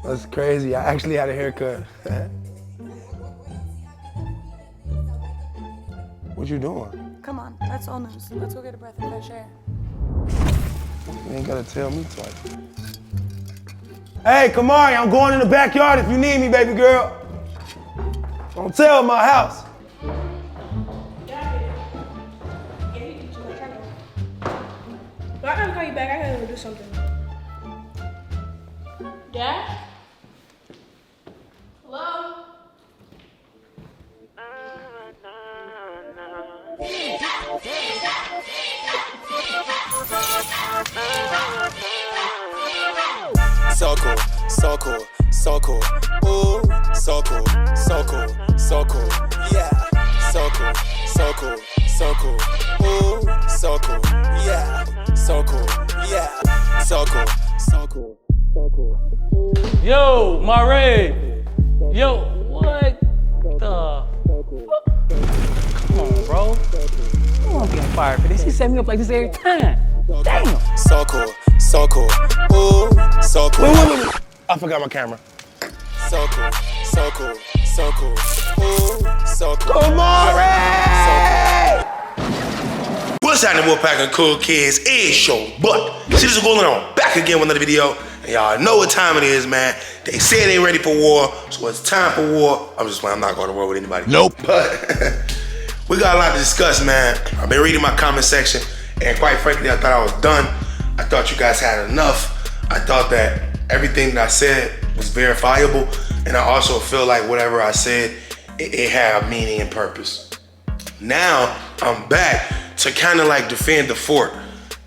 That's crazy. I actually had a haircut. What you doing? Come on, that's all news. Let's go get a breath of fresh air. You ain't gotta tell me twice. Hey, Kamari, I'm going in the backyard if you need me, baby girl. Don't tell my house. But I gotta call you back. I gotta go do something. Dad? Hello? So cool, so cool, so cool. Ooh, so cool, so cool, so cool. Yeah, so cool, so cool, so cool. Ooh, so cool. Yeah, so cool. Yeah, so cool, so cool, so cool. Yo, Mare. Yo, what the? Come on, bro. I won't be on fire for this. He set me up like this every time. Damn. So cool, so cool. Ooh, so cool. Wait. I forgot my camera. So cool, so cool, so cool. Ooh, so cool. Kamari! What's happening, Wolfpack and Cool Kids? It's your butt. See, this is going on. Back again with another video. And y'all know what time it is, man. They say they ain't ready for war, so it's time for war. I'm just playing. I'm not going to war with anybody. Nope. But we got a lot to discuss, man. I've been reading my comment section, and quite frankly, I thought I was done. I thought you guys had enough. I thought that everything that I said was verifiable, and I also feel like whatever I said, it had meaning and purpose. Now, I'm back to kind of like defend the fort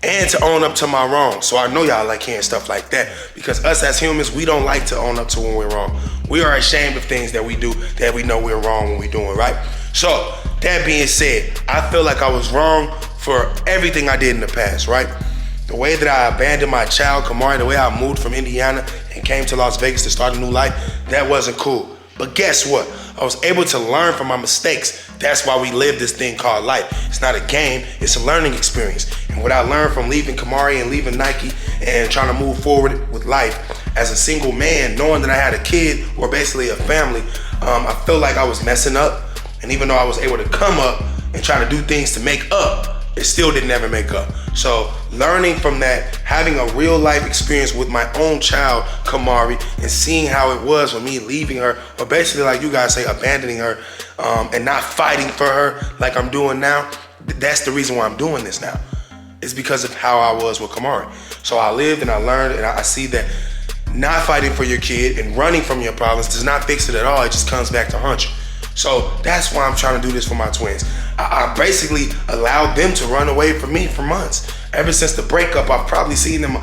and to own up to my wrong. So I know y'all like hearing stuff like that, because us as humans, we don't like to own up to when we're wrong. We are ashamed of things that we do that we know we're wrong when we're doing, right? So that being said, I feel like I was wrong for everything I did in the past, right? The way that I abandoned my child, Kamari, the way I moved from Indiana and came to Las Vegas to start a new life, that wasn't cool. But guess what? I was able to learn from my mistakes. That's why we live this thing called life. It's not a game, it's a learning experience. And what I learned from leaving Kamari and leaving Nike and trying to move forward with life as a single man, knowing that I had a kid or basically a family, I feel like I was messing up. And even though I was able to come up and try to do things to make up, it still didn't ever make up. So learning from that, having a real life experience with my own child, Kamari, and seeing how it was for me leaving her, or basically like you guys say, abandoning her, and not fighting for her like I'm doing now, that's the reason why I'm doing this now. It's because of how I was with Kamari. So I lived and I learned, and I see that not fighting for your kid and running from your problems does not fix it at all. It just comes back to haunt you. So that's why I'm trying to do this for my twins. I basically allowed them to run away from me for months. Ever since the breakup, I've probably seen them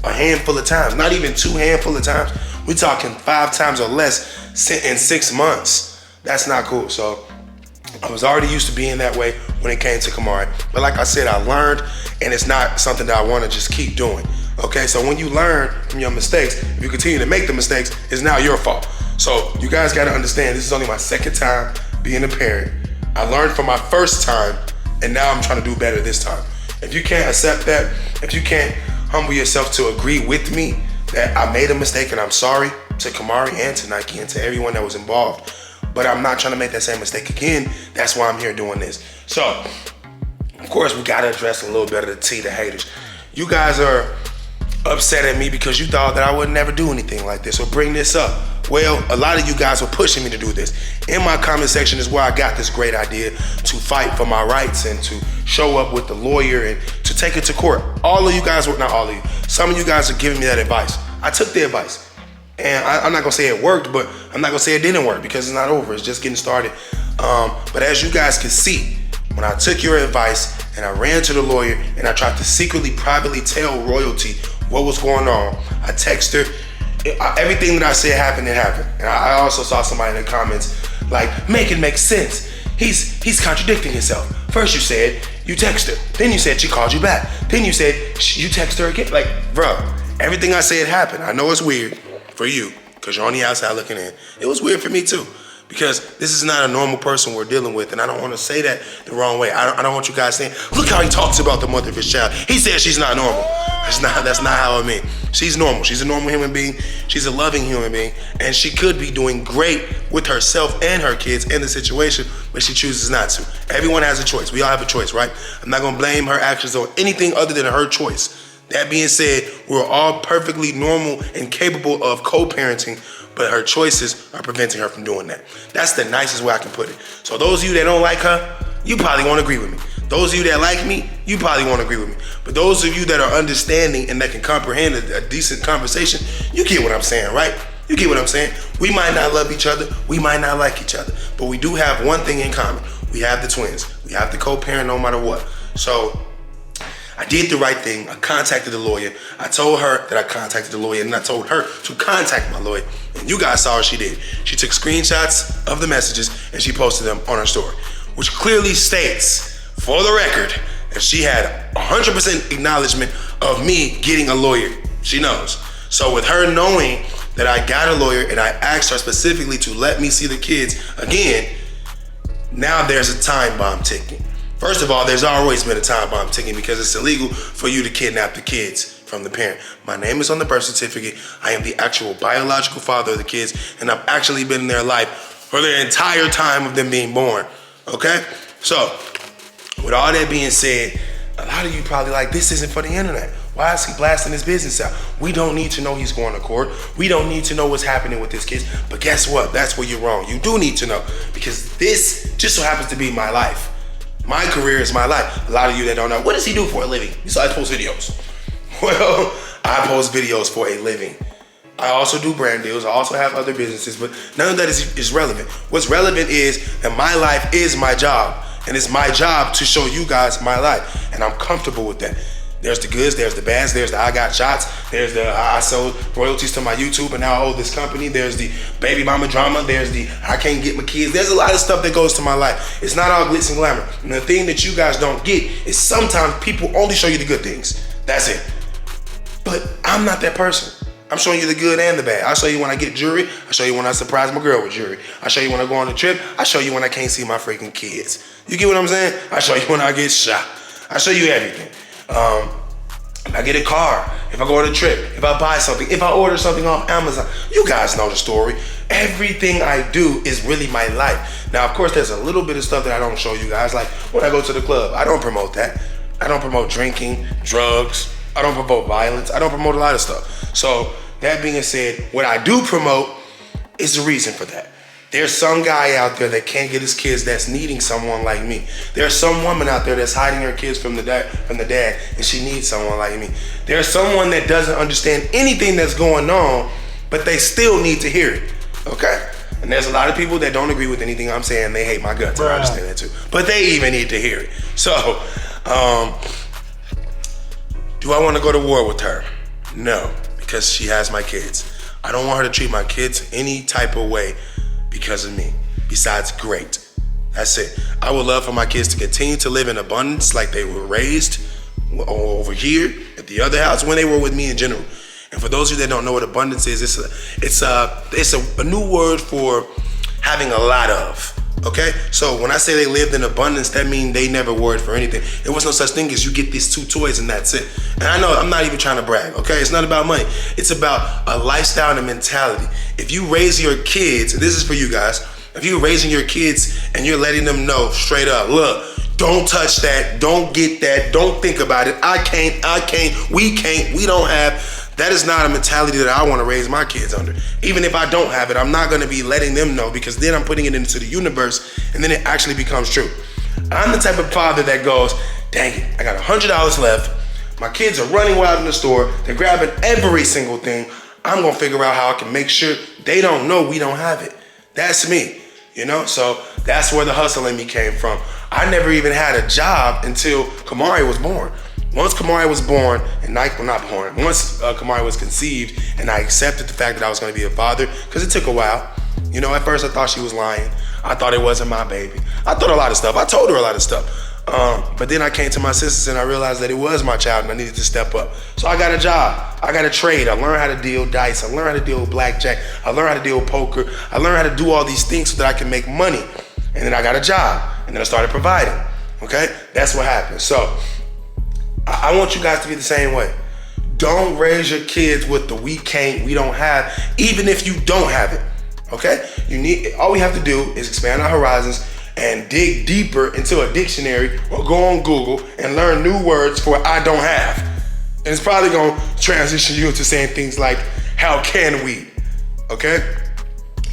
a handful of times, not even 2 handful of times. We're talking 5 times or less in 6 months. That's not cool. So I was already used to being that way when it came to Kamari. But like I said, I learned, and it's not something that I want to just keep doing. Okay, so when you learn from your mistakes, if you continue to make the mistakes, it's now your fault. So you guys got to understand, this is only my 2nd time being a parent. I learned from my 1st time, and now I'm trying to do better this time. If you can't accept that, if you can't humble yourself to agree with me that I made a mistake and I'm sorry to Kamari and to Nike and to everyone that was involved, but I'm not trying to make that same mistake again, that's why I'm here doing this. So, of course, we got to address a little bit of the tea, the haters. You guys are upset at me because you thought that I would never do anything like this or bring this up. Well, a lot of you guys were pushing me to do this. In my comment section is where I got this great idea to fight for my rights and to show up with the lawyer and to take it to court. All of you guys were, not all of you, some of you guys are giving me that advice. I took the advice. And I'm not gonna say it worked, but I'm not gonna say it didn't work because it's not over, it's just getting started. But as you guys can see, when I took your advice and I ran to the lawyer and I tried to secretly, privately tell royalty what was going on, I texted her. Everything that I said happened, it happened. And I also saw somebody in the comments like, make it make sense. He's contradicting himself. First you said you text her, then you said she called you back, then you said you text her again. Like, bro, everything I said happened. I know it's weird for you because you're on the outside looking in. It was weird for me too. Because this is not a normal person we're dealing with, and I don't want to say that the wrong way. I don't want you guys saying, look how he talks about the mother of his child. He says she's not normal. That's not how I mean. She's normal. She's a normal human being. She's a loving human being, and she could be doing great with herself and her kids in the situation, but she chooses not to. Everyone has a choice. We all have a choice, right? I'm not gonna blame her actions on anything other than her choice. That being said, we're all perfectly normal and capable of co-parenting, but her choices are preventing her from doing that. That's the nicest way I can put it. So those of you that don't like her, you probably won't agree with me. Those of you that like me, you probably won't agree with me. But those of you that are understanding and that can comprehend a decent conversation, you get what I'm saying, right? You get what I'm saying? We might not love each other, we might not like each other, but we do have one thing in common. We have the twins. We have to co-parent no matter what. So I did the right thing. I contacted the lawyer. I told her that I contacted the lawyer, and I told her to contact my lawyer. And you guys saw what she did. She took screenshots of the messages and she posted them on her story, which clearly states, for the record, that she had 100% acknowledgement of me getting a lawyer. She knows. So with her knowing that I got a lawyer and I asked her specifically to let me see the kids again, now there's a time bomb ticking. First of all, there's always been a time bomb ticking because it's illegal for you to kidnap the kids from the parent. My name is on the birth certificate. I am the actual biological father of the kids, and I've actually been in their life for the entire time of them being born, okay? So, with all that being said, a lot of you probably like, this isn't for the internet. Why is he blasting his business out? We don't need to know he's going to court. We don't need to know what's happening with his kids. But guess what? That's where you're wrong. You do need to know, because this just so happens to be my life. My career is my life. A lot of you that don't know, what does he do for a living? Besides post videos. Well, I post videos for a living. I also do brand deals. I also have other businesses, but none of that is relevant. What's relevant is that my life is my job, and it's my job to show you guys my life, and I'm comfortable with that. There's the goods, there's the bads, there's the I got shots, there's the I sold royalties to my YouTube and now I owe this company, there's the baby mama drama, there's the I can't get my kids. There's a lot of stuff that goes to my life. It's not all glitz and glamour. And the thing that you guys don't get is sometimes people only show you the good things. That's it. But I'm not that person. I'm showing you the good and the bad. I'll show you when I get jewelry. I'll show you when I surprise my girl with jewelry. I'll show you when I go on a trip. I'll show you when I can't see my freaking kids. You get what I'm saying? I'll show you when I get shot. I'll show you everything. If I get a car, if I go on a trip, if I buy something, if I order something off Amazon, you guys know the story. Everything I do is really my life. Now, of course, there's a little bit of stuff that I don't show you guys. Like when I go to the club, I don't promote that. I don't promote drinking, drugs. I don't promote violence. I don't promote a lot of stuff. So that being said, what I do promote is the reason for that. There's some guy out there that can't get his kids that's needing someone like me. There's some woman out there that's hiding her kids from the dad, and she needs someone like me. There's someone that doesn't understand anything that's going on, but they still need to hear it, okay? And there's a lot of people that don't agree with anything I'm saying. They hate my guts, and I understand that too. But they even need to hear it. So, do I want to go to war with her? No, because she has my kids. I don't want her to treat my kids any type of way because of me. Besides, great. That's it. I would love for my kids to continue to live in abundance like they were raised over here at the other house when they were with me in general. And for those of you that don't know what abundance is, it's a new word for having a lot of. Okay, so when I say they lived in abundance, that means they never worried for anything. There was no such thing as you get these 2 toys and that's it. And I know I'm not even trying to brag, okay? It's not about money. It's about a lifestyle and a mentality. If you raise your kids, and this is for you guys, if you're raising your kids and you're letting them know straight up, look, don't touch that, don't get that, don't think about it, I can't, we don't have. That is not a mentality that I want to raise my kids under. Even if I don't have it, I'm not going to be letting them know, because then I'm putting it into the universe and then it actually becomes true. I'm the type of father that goes, dang it, I got $100 left. My kids are running wild in the store. They're grabbing every single thing. I'm going to figure out how I can make sure they don't know we don't have it. That's me, you know? So that's where the hustle in me came from. I never even had a job until Kamari was born. Once Kamari was born, once Kamari was conceived, and I accepted the fact that I was going to be a father, because it took a while. You know, at first I thought she was lying. I thought it wasn't my baby. I thought a lot of stuff. I told her a lot of stuff. But then I came to my senses and I realized that it was my child and I needed to step up. So I got a job. I got a trade. I learned how to deal dice. I learned how to deal blackjack. I learned how to deal poker. I learned how to do all these things so that I can make money. And then I got a job. And then I started providing. Okay? That's what happened. So I want you guys to be the same way. Don't raise your kids with the we can't, we don't have, even if you don't have it. Okay? All we have to do is expand our horizons and dig deeper into a dictionary or go on Google and learn new words for I don't have. And it's probably gonna transition you into saying things like, how can we? Okay?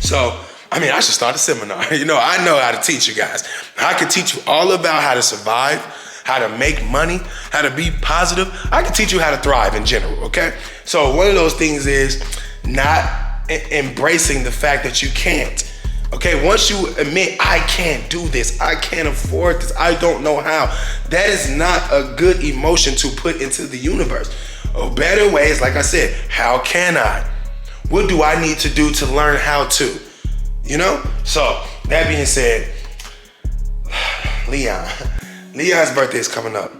So, I mean, I should start a seminar. I know how to teach you guys. I can teach you all about how to survive, how to make money, how to be positive. I can teach you how to thrive in general, okay? So one of those things is not embracing the fact that you can't. Okay, once you admit, I can't do this, I can't afford this, I don't know how, that is not a good emotion to put into the universe. A better way is, like I said, how can I? What do I need to do to learn how to? So that being said, Leon's birthday is coming up.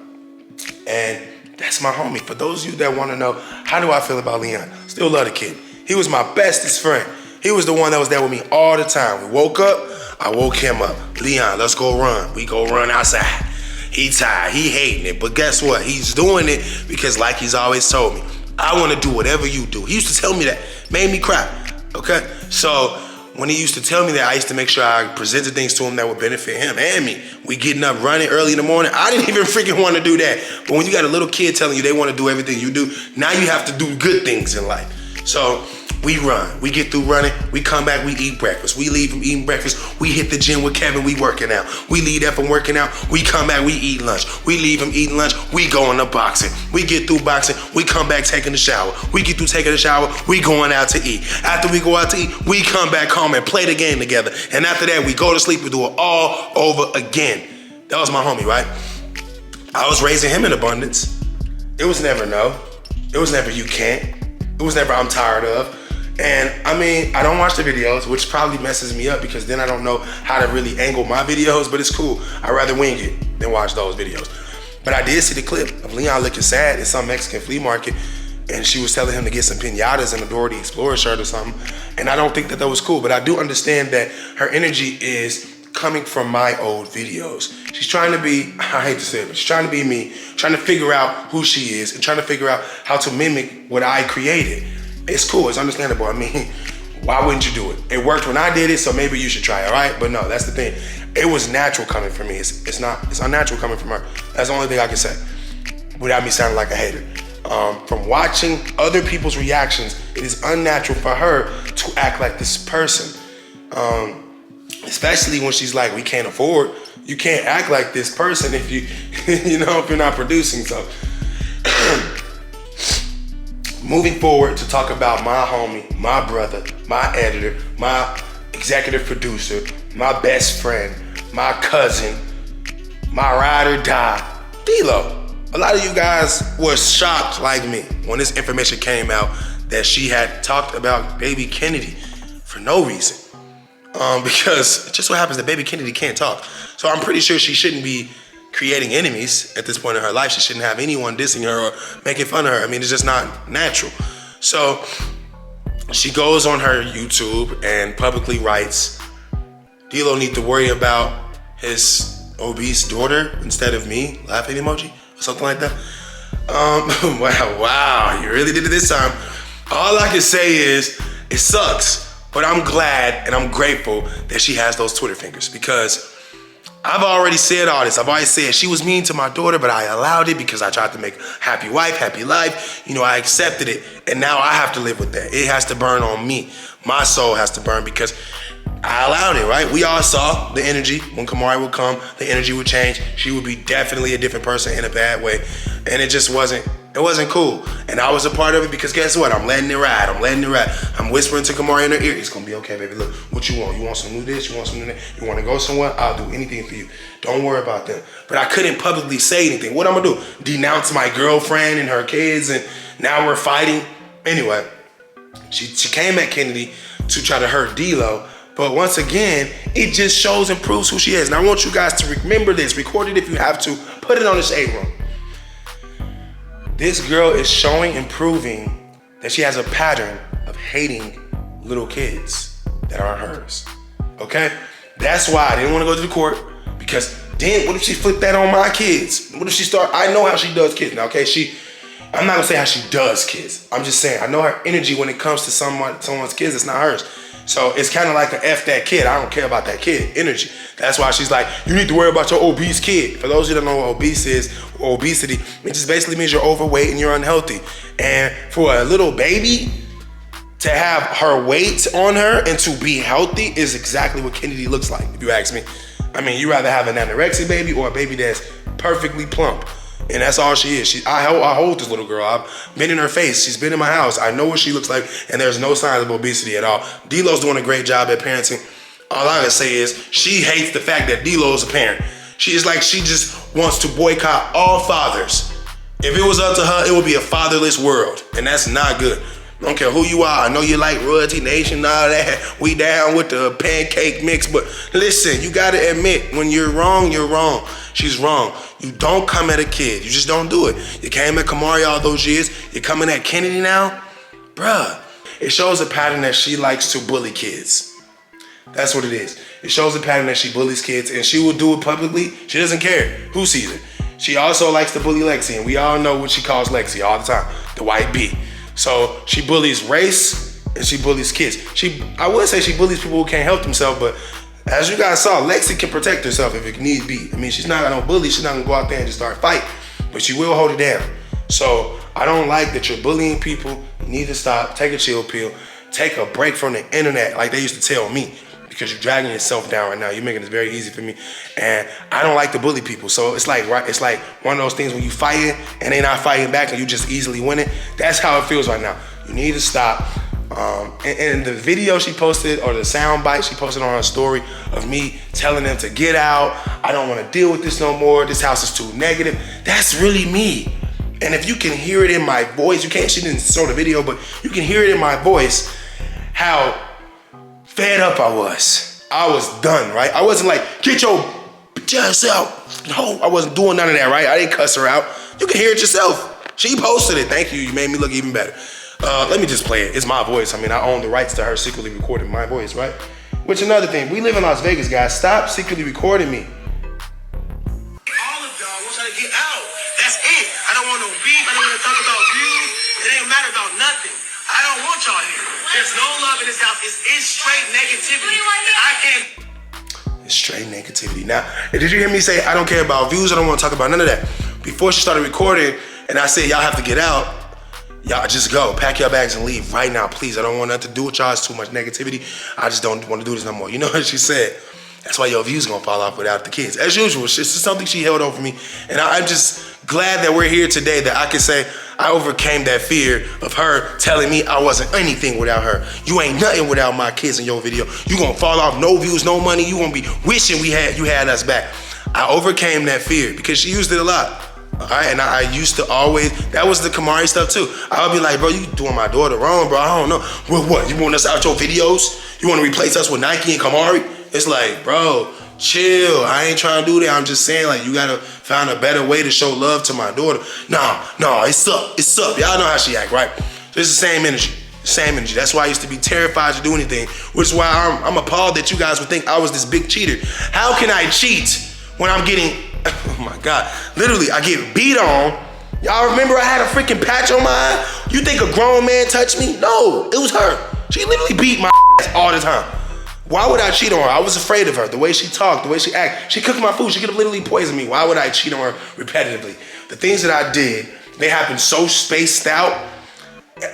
And that's my homie. For those of you that want to know, how do I feel about Leon? Still love the kid. He was my bestest friend. He was the one that was there with me all the time. We woke up, I woke him up. Leon, let's go run. We go run outside. He tired, he hating it, but guess what? He's doing it because like he's always told me, I want to do whatever you do. He used to tell me that, made me cry, okay? So when he used to tell me that, I used to make sure I presented things to him that would benefit him and me. We getting up running early in the morning. I didn't even freaking want to do that. But when you got a little kid telling you they want to do everything you do, now you have to do good things in life. So we run, we get through running, we come back, we eat breakfast. We leave from eating breakfast, we hit the gym with Kevin, we working out. We leave that from working out, we come back, we eat lunch. We leave from eating lunch, we go into boxing. We get through boxing, we come back taking a shower. We get through taking a shower, we going out to eat. After we go out to eat, we come back home and play the game together. And after that, we go to sleep and do it all over again. That was my homie, right? I was raising him in abundance. It was never no. It was never you can't. It was never I'm tired of. And I mean, I don't watch the videos, which probably messes me up because then I don't know how to really angle my videos, but it's cool. I'd rather wing it than watch those videos. But I did see the clip of Leon looking sad in some Mexican flea market, and she was telling him to get some piñatas and a Dora the Explorer shirt or something. And I don't think that was cool, but I do understand that her energy is coming from my old videos. She's trying to be, I hate to say it, but she's trying to be me, trying to figure out who she is and trying to figure out how to mimic what I created. It's cool, it's understandable. I mean, why wouldn't you do it? It worked when I did it, so maybe you should try it, all right? But no, that's the thing. It was natural coming from me. It's unnatural coming from her. That's the only thing I can say without me sounding like a hater. From watching other people's reactions, it is unnatural for her to act like this person. Especially when she's like, we can't afford. You can't act like this person if you, if you're not producing. So moving forward to talk about my homie, my brother, my editor, my executive producer, my best friend, my cousin, my ride or die, Dilo. A lot of you guys were shocked like me when this information came out that she had talked about baby Kennedy for no reason. Because it just so happens that baby Kennedy can't talk. So I'm pretty sure she shouldn't be creating enemies at this point in her life. She shouldn't have anyone dissing her or making fun of her. I mean, it's just not natural. So she goes on her YouTube and publicly writes, Dilo need to worry about his obese daughter instead of me, laughing emoji, or something like that. Wow, you really did it this time. All I can say is, it sucks, but I'm glad and I'm grateful that she has those Twitter fingers, because I've already said all this. I've already said she was mean to my daughter, but I allowed it because I tried to make a happy wife, happy life. I accepted it, and now I have to live with that. It has to burn on me. My soul has to burn because I allowed it, right? We all saw the energy. When Kamari would come, the energy would change. She would be definitely a different person in a bad way. And it just wasn't cool. And I was a part of it because guess what? I'm letting it ride. I'm whispering to Kamari in her ear, it's gonna be okay, baby. Look, what you want? You want some new this? You want some new that? You wanna go somewhere? I'll do anything for you. Don't worry about that. But I couldn't publicly say anything. What I'm gonna do? Denounce my girlfriend and her kids, and now we're fighting? Anyway, she came at Kennedy to try to hurt Dilo, But once again, it just shows and proves who she is. And I want you guys to remember this. Record it if you have to. Put it on the shade room. This girl is showing and proving that she has a pattern of hating little kids that aren't hers. Okay? That's why I didn't want to go to the court, because then what if she flipped that on my kids? What if she I know how she does kids now, okay? I'm not gonna say how she does kids. I'm just saying, I know her energy when it comes to someone's kids, it's not hers. So it's kind of like an F that kid. I don't care about that kid energy. That's why she's like, you need to worry about your obese kid. For those of you that don't know what obese is, or obesity, it just basically means you're overweight and you're unhealthy. And for a little baby to have her weight on her and to be healthy is exactly what Kennedy looks like, if you ask me. I mean, you rather have an anorexic baby or a baby that's perfectly plump. And that's all she is. I hold this little girl. I've been in her face. She's been in my house. I know what she looks like, and there's no signs of obesity at all. Dilo's doing a great job at parenting. All I can say is she hates the fact that Dilo's a parent. She just wants to boycott all fathers. If it was up to her, it would be a fatherless world, and that's not good. I don't care who you are. I know you like Royalty Nation and all that. We down with the pancake mix, but listen, you gotta admit, when you're wrong, you're wrong. She's wrong. You don't come at a kid. You just don't do it. You came at Kamari all those years. You're coming at Kennedy now? Bruh. It shows a pattern that she likes to bully kids. That's what it is. It shows a pattern that she bullies kids, and she will do it publicly. She doesn't care who sees it. She also likes to bully Lexi, and we all know what she calls Lexi all the time, the white bee. So she bullies race, and she bullies kids. I would say she bullies people who can't help themselves, but as you guys saw, Lexi can protect herself if it need be. I mean, she's not gonna bully, she's not gonna go out there and just start fighting, but she will hold it down. So I don't like that you're bullying people. You need to stop, take a chill pill, take a break from the internet like they used to tell me, because you're dragging yourself down right now. You're making this very easy for me. And I don't like to bully people. So it's like one of those things when you fighting and they not fighting back and you just easily win it. That's how it feels right now. You need to stop. And the video she posted, or the sound bite she posted on her story of me telling them to get out, I don't want to deal with this no more, this house is too negative, that's really me. And if you can hear it in my voice, she didn't show the video, but you can hear it in my voice how fed up I was. I was done, right? I wasn't like, get your ass out. No, I wasn't doing none of that, right? I didn't cuss her out. You can hear it yourself. She posted it. Thank you. You made me look even better. Let me just play it. It's my voice. I mean, I own the rights to her secretly recording my voice, right? Which another thing, we live in Las Vegas, guys. Stop secretly recording me. All of y'all want y'all to get out. That's it. I don't want no beef. I don't want to talk about views. It ain't matter about nothing. I don't want y'all here. There's no love in this house. It's straight negativity. I can't. It's straight negativity. Now, did you hear me say, I don't care about views? I don't want to talk about none of that. Before she started recording, and I said, y'all have to get out, y'all just go. Pack your bags and leave right now, please. I don't want nothing to do with y'all. It's too much negativity. I just don't want to do this no more. You know what she said? That's why your views gonna fall off without the kids. As usual, it's just something she held over me. And I'm just glad that we're here today, that I can say I overcame that fear of her telling me I wasn't anything without her. You ain't nothing without my kids in your video. You gonna fall off, no views, no money. You gonna be wishing you had us back. I overcame that fear because she used it a lot. All right, and I used to always, that was the Kamari stuff too. I would be like, bro, you doing my daughter wrong, bro. I don't know. Well, what, you want us out your videos? You want to replace us with Nike and Kamari? It's like, bro, chill. I ain't trying to do that. I'm just saying, like, you gotta find a better way to show love to my daughter. No, it's up. Y'all know how she act, right? So it's the same energy. Same energy. That's why I used to be terrified to do anything, which is why I'm appalled that you guys would think I was this big cheater. How can I cheat when I'm getting, oh my God, literally I get beat on. Y'all remember I had a freaking patch on my eye? You think a grown man touched me? No, it was her. She literally beat my ass all the time. Why would I cheat on her? I was afraid of her, the way she talked, the way she acted. She cooked my food, she could have literally poisoned me. Why would I cheat on her repetitively? The things that I did, they happened so spaced out.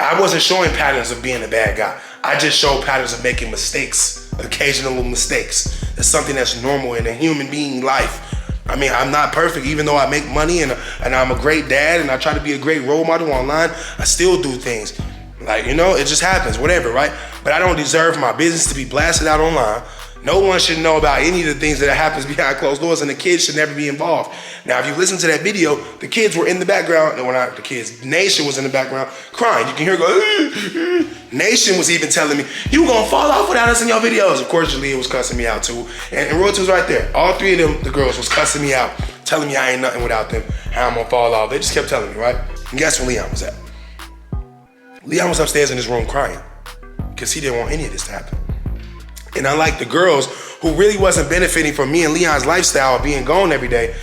I wasn't showing patterns of being a bad guy. I just showed patterns of making mistakes, occasional mistakes. It's something that's normal in a human being life. I mean, I'm not perfect, even though I make money and I'm a great dad and I try to be a great role model online, I still do things. Like, you know, it just happens, whatever, right? But I don't deserve my business to be blasted out online. No one should know about any of the things that happens behind closed doors, and the kids should never be involved. Now, if you listen to that video, the kids were in the background, and the kids, Nation was in the background crying. You can hear her go, Nation was even telling me, you gonna fall off without us in your videos. Of course, Jalea was cussing me out too. And Royalty was right there. All three of them, the girls, was cussing me out, telling me I ain't nothing without them, how I'm gonna fall off. They just kept telling me, right? And guess where Leon was at? Leon was upstairs in his room crying because he didn't want any of this to happen. And unlike the girls who really wasn't benefiting from me and Leon's lifestyle of being gone every day,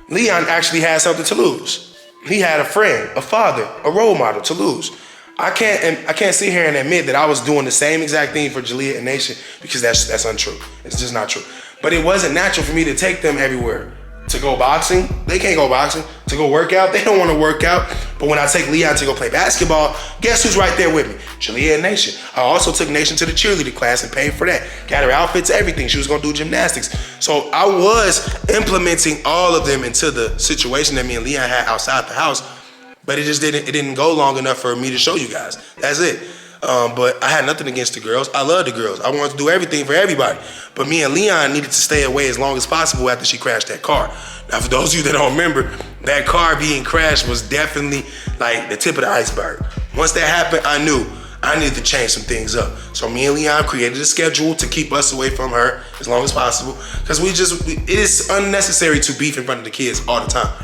Leon actually had something to lose. He had a friend, a father, a role model to lose. I can't sit here and admit that I was doing the same exact thing for Jalea and Nation because that's untrue. It's just not true. But it wasn't natural for me to take them everywhere. To go boxing, they can't go boxing. To go work out, they don't want to work out. But when I take Leon to go play basketball, guess who's right there with me? Jalea and Nation. I also took Nation to the cheerleader class and paid for that. Got her outfits, everything. She was going to do gymnastics. So I was implementing all of them into the situation that me and Leon had outside the house. But it didn't go long enough for me to show you guys. That's it. But I had nothing against the girls. I love the girls. I wanted to do everything for everybody. But me and Leon needed to stay away as long as possible after she crashed that car. Now, for those of you that don't remember, that car being crashed was definitely like the tip of the iceberg. Once that happened, I knew I needed to change some things up. So me and Leon created a schedule to keep us away from her as long as possible. Because it is unnecessary to beef in front of the kids all the time.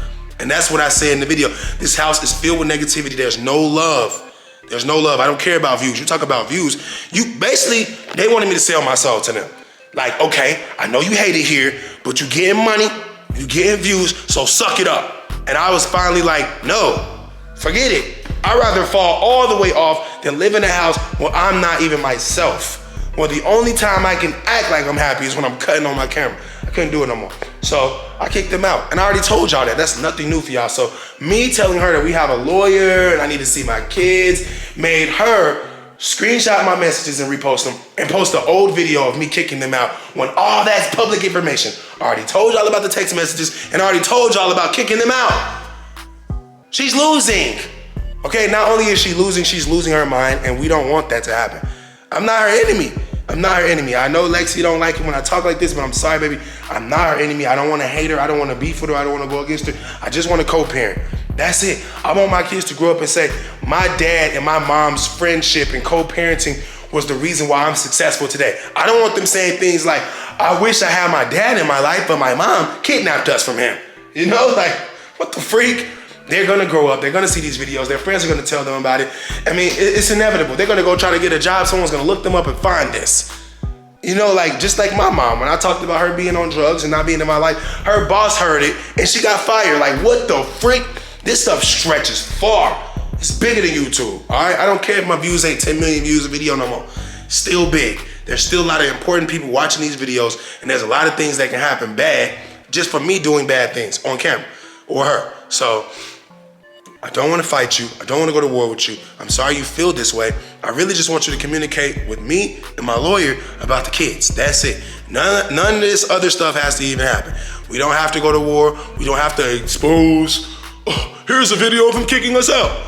And that's what I said in the video. This house is filled with negativity. There's no love. There's no love. I don't care about views. You talk about views. They wanted me to sell my soul to them. Like, okay, I know you hate it here, but you getting money, you getting views, so suck it up. And I was finally like, no, forget it. I'd rather fall all the way off than live in a house where I'm not even myself. Well, the only time I can act like I'm happy is when I'm cutting on my camera. I couldn't do it no more. So I kicked them out. And I already told y'all that. That's nothing new for y'all. So me telling her that we have a lawyer and I need to see my kids made her screenshot my messages and repost them and post an old video of me kicking them out when all that's public information. I already told y'all about the text messages and I already told y'all about kicking them out. She's losing. Okay, not only is she losing, she's losing her mind, and we don't want that to happen. I'm not her enemy. I'm not her enemy. I know Lexi don't like it when I talk like this, but I'm sorry, baby. I'm not her enemy. I don't want to hate her. I don't want to beef with her. I don't want to go against her. I just want to co-parent. That's it. I want my kids to grow up and say, my dad and my mom's friendship and co-parenting was the reason why I'm successful today. I don't want them saying things like, I wish I had my dad in my life, but my mom kidnapped us from him. You know, like, what the freak? They're gonna grow up, they're gonna see these videos, their friends are gonna tell them about it. I mean, it's inevitable. They're gonna go try to get a job, someone's gonna look them up and find this. You know, like, just like my mom, when I talked about her being on drugs and not being in my life, her boss heard it and she got fired. Like, what the freak? This stuff stretches far. It's bigger than YouTube, all right? I don't care if my views ain't 10 million views a video no more. Still big. There's still a lot of important people watching these videos, and there's a lot of things that can happen bad just for me doing bad things on camera or her. So, I don't want to fight you. I don't want to go to war with you. I'm sorry you feel this way. I really just want you to communicate with me and my lawyer about the kids. That's it. None of this other stuff has to even happen. We don't have to go to war. We don't have to expose. Oh, here's a video of him kicking us out.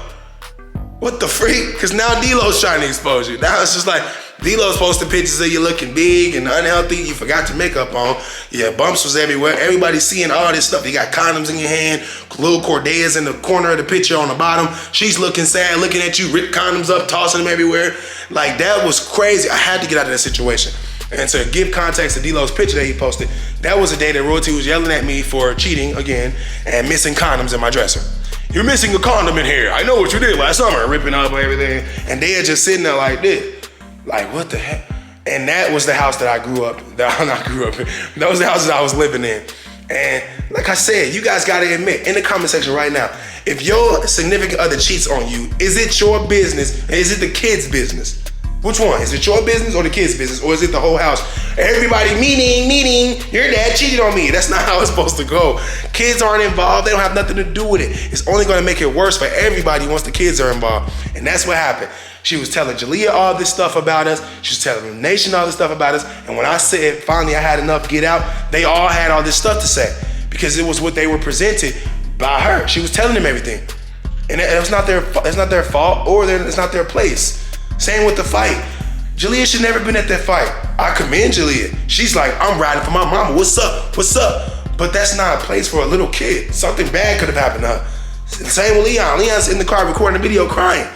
What the freak? Because now Dilo's trying to expose you. Now it's just like, Dilo's posting pictures of you looking big and unhealthy. You forgot your makeup on. Yeah, bumps was everywhere. Everybody's seeing all this stuff. You got condoms in your hand. Little Cordea's in the corner of the picture on the bottom. She's looking sad, looking at you, rip condoms up, tossing them everywhere. Like, that was crazy. I had to get out of that situation. And to give context to Dilo's picture that he posted, that was a day that Royalty was yelling at me for cheating again and missing condoms in my dresser. You're missing a condom in here. I know what you did last summer, ripping up everything. And they are just sitting there like this. Like, what the heck? And that was the house that I grew up in. That was the house that I was living in. And like I said, you guys gotta admit, in the comment section right now, if your significant other cheats on you, is it your business? Is it the kid's business? Which one? Is it your business or the kid's business? Or is it the whole house? Everybody meeting, your dad cheated on me. That's not how it's supposed to go. Kids aren't involved. They don't have nothing to do with it. It's only gonna make it worse for everybody once the kids are involved. And that's what happened. She was telling Jalea all this stuff about us. She was telling Nation all this stuff about us. And when I said, finally I had enough, get out, they all had all this stuff to say. Because it was what they were presented by her. She was telling them everything. And it's not their fault or it's not their place. Same with the fight. Jalea should never been at that fight. I commend Jalea. She's like, I'm riding for my mama. What's up? What's up? But that's not a place for a little kid. Something bad could have happened to her. Same with Leon. Leon's in the car recording a video crying.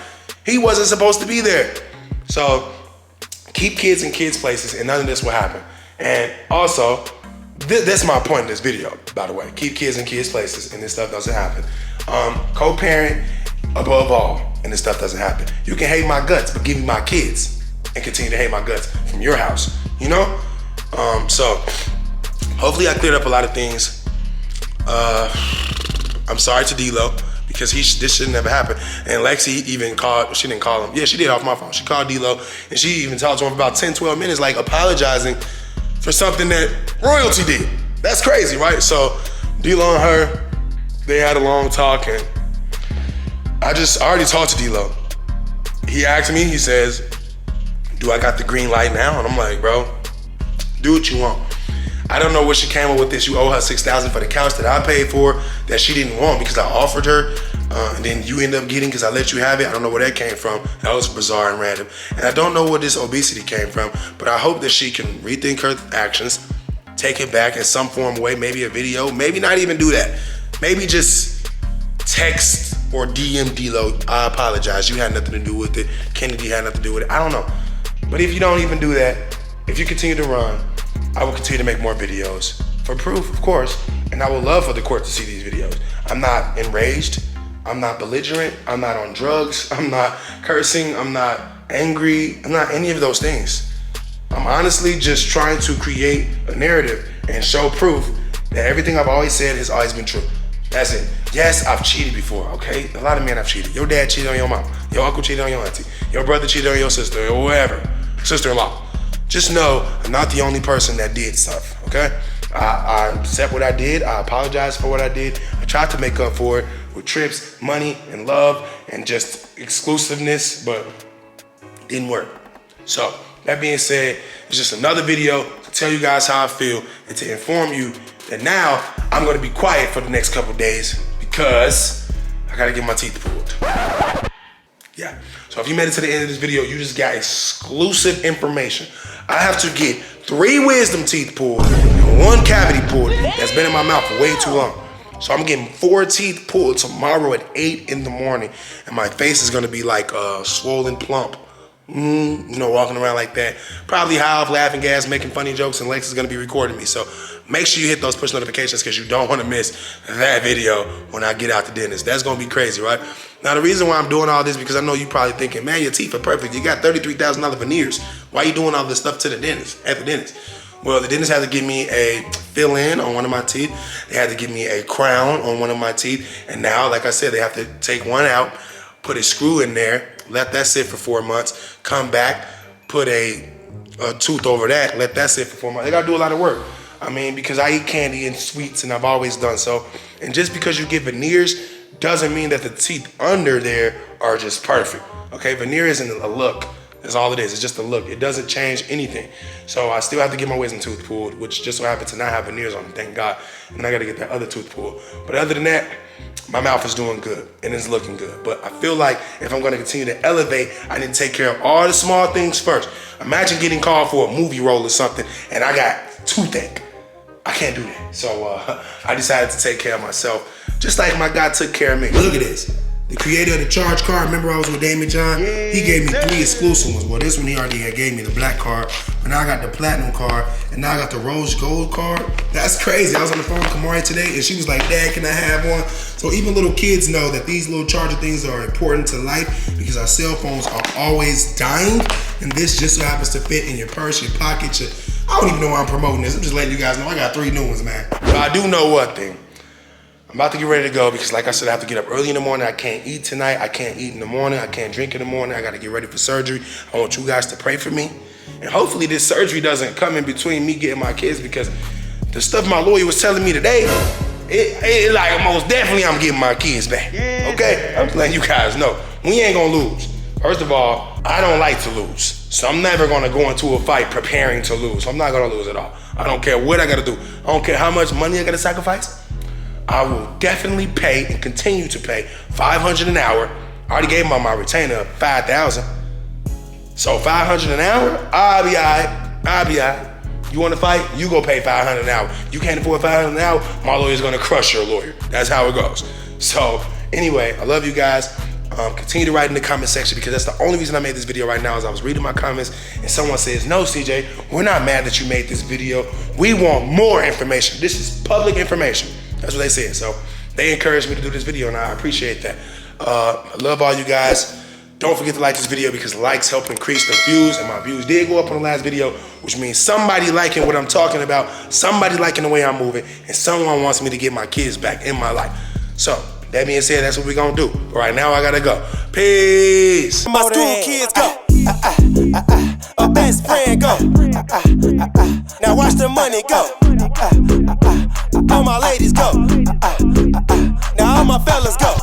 He wasn't supposed to be there. So keep kids in kids' places and none of this will happen. And also, that's my point in this video, by the way. Keep kids in kids' places and this stuff doesn't happen. Co-parent above all and this stuff doesn't happen. You can hate my guts, but give me my kids and continue to hate my guts from your house, you know? So hopefully I cleared up a lot of things. I'm sorry to Dilo because this should never happen. And Lexi even called, she didn't call him. Yeah, she did off my phone. She called Dilo and she even talked to him for about 10, 12 minutes, like apologizing for something that royalty did. That's crazy, right? So Dilo and her, they had a long talk and I already talked to Dilo. He asked me, he says, do I got the green light now? And I'm like, bro, do what you want. I don't know what she came up with this. You owe her $6,000 for the couch that I paid for that she didn't want because I offered her, and then you end up getting because I let you have it. I don't know where that came from. That was bizarre and random. And I don't know where this obesity came from, but I hope that she can rethink her actions, take it back in some form way, maybe a video, maybe not even do that. Maybe just text or DM Dilo, I apologize. You had nothing to do with it. Kennedy had nothing to do with it. I don't know. But if you don't even do that, if you continue to run, I will continue to make more videos for proof, of course, and I would love for the court to see these videos. I'm not enraged, I'm not belligerent, I'm not on drugs, I'm not cursing, I'm not angry, I'm not any of those things. I'm honestly just trying to create a narrative and show proof that everything I've always said has always been true. That's it. Yes, I've cheated before, okay? A lot of men have cheated. Your dad cheated on your mom, your uncle cheated on your auntie, your brother cheated on your sister, or whoever, sister-in-law. Just know I'm not the only person that did stuff, okay? I accept what I did. I apologize for what I did. I tried to make up for it with trips, money, and love, and just exclusiveness, but it didn't work. So, that being said, it's just another video to tell you guys how I feel and to inform you that now I'm gonna be quiet for the next couple days because I gotta get my teeth pulled. Yeah, so if you made it to the end of this video, you just got exclusive information. I have to get 3 wisdom teeth pulled and 1 cavity pulled that's been in my mouth for way too long. So I'm getting 4 teeth pulled tomorrow at 8 in the morning, and my face is gonna be like swollen plump. You know, walking around like that. Probably high off laughing gas, making funny jokes, and Lex is gonna be recording me. So make sure you hit those push notifications because you don't wanna miss that video when I get out the dentist. That's gonna be crazy, right? Now the reason why I'm doing all this because I know you probably thinking, man, your teeth are perfect. You got $33,000 veneers. Why are you doing all this stuff to the dentist, at the dentist? Well, the dentist had to give me a fill-in on one of my teeth. They had to give me a crown on one of my teeth. And now, like I said, they have to take one out, put a screw in there, let that sit for 4 months, come back, put a tooth over that, let that sit for 4 months. They gotta do a lot of work. I mean, because I eat candy and sweets and I've always done so. And just because you get veneers doesn't mean that the teeth under there are just perfect. Okay, veneer isn't a look. That's all it is. It's just a look. It doesn't change anything. So I still have to get my wisdom tooth pulled, which just so happens to not have veneers on them, thank God. And I gotta get that other tooth pulled. But other than that, my mouth is doing good and it's looking good. But I feel like if I'm gonna continue to elevate, I need to take care of all the small things first. Imagine getting called for a movie role or something and I got toothache. I can't do that. So I decided to take care of myself, just like my guy took care of me. Look at this. The creator of the charge card, remember I was with Damon John? He gave me 3 exclusive ones. Well, this one he already had gave me the black card, but now I got the platinum card, and now I got the rose gold card. That's crazy. I was on the phone with Kamari today, and she was like, Dad, can I have one? So even little kids know that these little charger things are important to life because our cell phones are always dying, and this just so happens to fit in your purse, your pocket, I don't even know why I'm promoting this. I'm just letting you guys know I got 3 new ones, man. But I do know one thing. I'm about to get ready to go because like I said, I have to get up early in the morning. I can't eat tonight. I can't eat in the morning. I can't drink in the morning. I got to get ready for surgery. I want you guys to pray for me. And hopefully this surgery doesn't come in between me getting my kids because the stuff my lawyer was telling me today, it like most definitely I'm getting my kids back. Okay? I'm just letting you guys know. We ain't going to lose. First of all, I don't like to lose. So I'm never going to go into a fight preparing to lose. I'm not going to lose at all. I don't care what I got to do. I don't care how much money I got to sacrifice. I will definitely pay and continue to pay $500 an hour. I already gave my retainer $5,000. So $500 an hour, I'll be all right. You want to fight? You go pay $500 an hour. You can't afford $500 an hour, my lawyer's gonna crush your lawyer. That's how it goes. So anyway, I love you guys. Continue to write in the comment section, because that's the only reason I made this video right now is I was reading my comments and someone says, no, CJ, we're not mad that you made this video. We want more information. This is public information. That's what they said. So they encouraged me to do this video, and I appreciate that. I love all you guys. Don't forget to like this video, because likes help increase the views, and my views did go up on the last video, which means somebody liking what I'm talking about, somebody liking the way I'm moving, and someone wants me to get my kids back in my life. So that being said, that's what we're gonna do. But right now I gotta go. Peace. My school kids go. My best friend go. Now watch the money go. All my ladies go. Now all my fellas go.